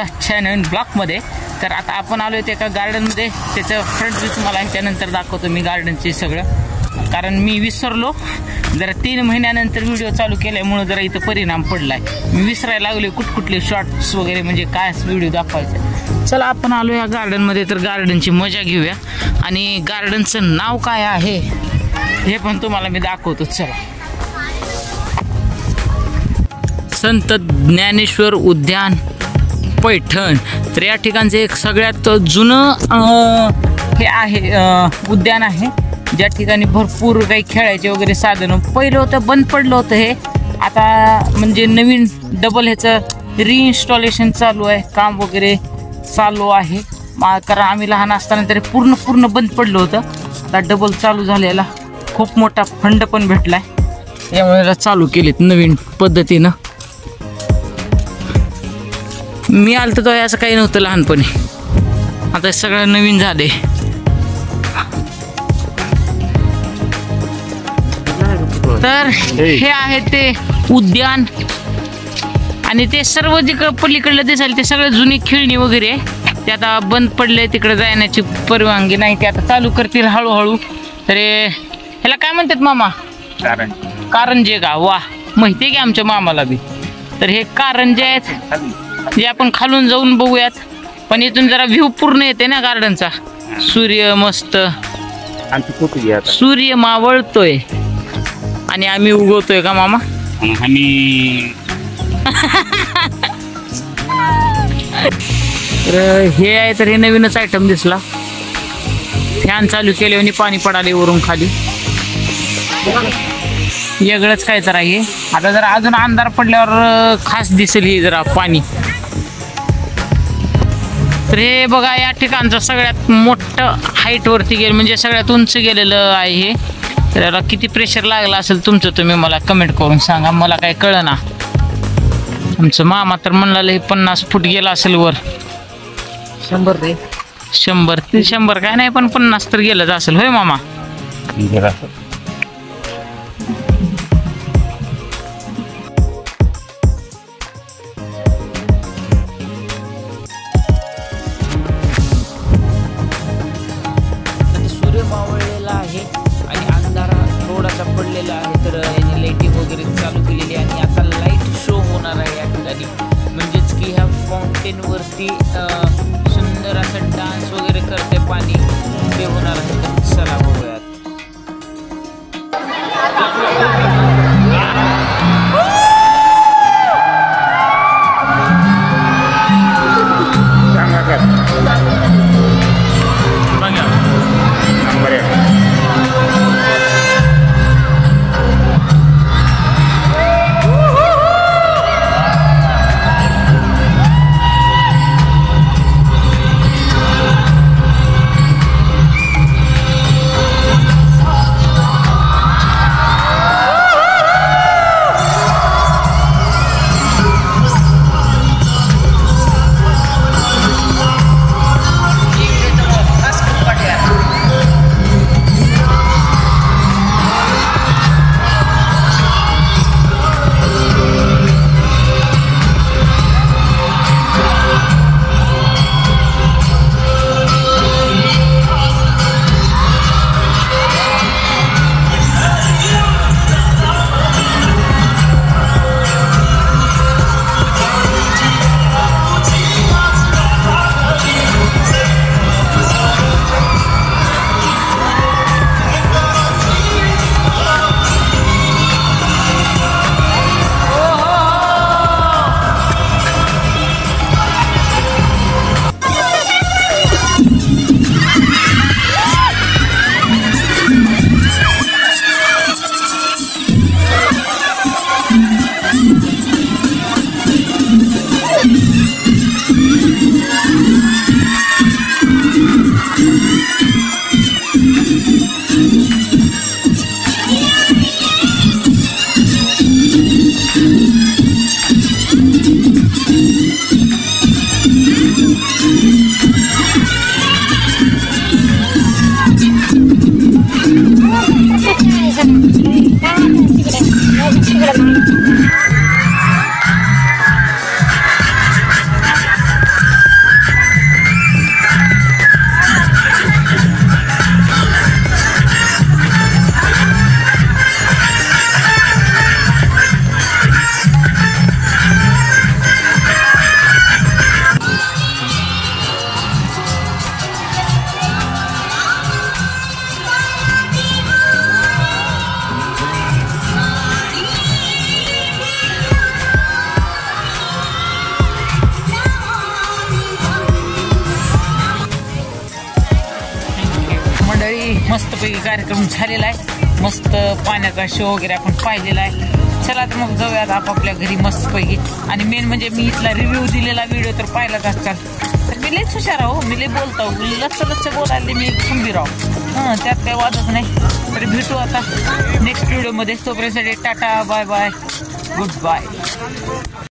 तुमचं चॅनल ब्लॉकमध्ये. तर आता आपण आलो आहे एका गार्डनमध्ये, त्याचं फ्रंट व्ह्यू तुम्हाला ह्याच्यानंतर दाखवतो मी गार्डनचे सगळं, कारण मी विसरलो जरा 3 महिन्यानंतर व्हिडिओ चालू केल्यामुळे जरा इथं परिणाम पडलाय. मी विसरायला लागले कुठले शॉर्ट्स वगैरे म्हणजे काय व्हिडिओ दाखवायचं. चला आपण आलो या गार्डनमध्ये, तर गार्डनची मजा घेऊया आणि गार्डनचं नाव काय आहे हे पण तुम्हाला मी दाखवतो. चला, संत ज्ञानेश्वर उद्यान पैठण. तर या ठिकाणचं एक सगळ्यात जुनं हे आहे उद्यान आहे, ज्या ठिकाणी भरपूर काही खेळायचे वगैरे साधनं. पहिलं होतं बंद पडलं होतं हे, आता म्हणजे नवीन डबल ह्याचं रिइन्स्टॉलेशन चालू आहे, काम वगैरे चालू आहे. कारण आम्ही लहान असताना तरी पूर्ण बंद पडलं होतं, आता डबल चालू झालेला. खूप मोठा फंड पण भेटलाय, यामुळे चालू केलेत नवीन पद्धतीनं. मी आलं तर असं काही नव्हतं लहानपणी, आता सगळं नवीन झाले. तर हे आहे ते उद्यान आणि ते सर्व जे पलीकडलं दिसायला ते सगळं जुनी खेळणी वगैरे आहे, ते आता बंद पडले. तिकडे जाण्याची परवानगी नाही, ते आता चालू करतील हळूहळू. तर ह्याला काय म्हणतात मामा? कारंजे का? वा, माहिती आहे की आमच्या मामाला बी. तर हे कारंजे आहेत जे आपण खालून जाऊन बघूयात, पण इथून जरा व्ह्यू पूर्ण येते ना गार्डनचा. सूर्य मस्त, सूर्य मावळतोय आणि आम्ही उगवतोय का मामा? तर हे आहे, तर हे नवीनच आयटम दिसला. फॅन चालू केले आणि पाणी पडाले वरून खाली, वेगळंच काय तर आहे. आता जरा अजून अंधार पडल्यावर खास दिसेल हे जरा पाणी. तर हे बघा, या ठिकाणचं सगळ्यात मोठं हाईट वरती गेलं, म्हणजे सगळ्यात उंच गेलेलं आहे हे. तर याला किती प्रेशर लागला असेल तुमचं तुम्ही मला कमेंट करून सांगा, मला काय कळलं ना. आमचं मामा तर म्हणलं हे 50 फूट गेला असेल वर. 100 काय नाही, पण 50 तर गेलंच असेल. होय मामा? सूर्य मावळलेला आहे आणि अंधारा थोडासा पडलेला आहे, तर याने लाईटिंग वगैरे चालू केलेली आहे आणि आता लाईट शो होणार आहे या ठिकाणी. म्हणजेच की ह्या फाउंटेन वरती सुंदर असं डान्स वगैरे करते पाणी, ते होणार आहे. चला बघूयात. मंडळी मस्तपैकी कार्यक्रम झालेला आहे. मस्त पाण्याचा शो वगैरे आपण पाहिलेला आहे. चला तर मग जाऊयात आपापल्या घरी मस्तपैकी. आणि मेन म्हणजे मी इथला रिव्ह्यू दिलेला व्हिडिओ तर पाहिलाच आजकाल. तर मी लयच हुशार आहो, मी लय बोलतो, लच्छ बोलायला मी खंबीर आहो. त्यात काही वादच नाही. तर भेटू आता नेक्स्ट व्हिडिओमध्ये. तोपर्यंत tata, bye bye, good bye.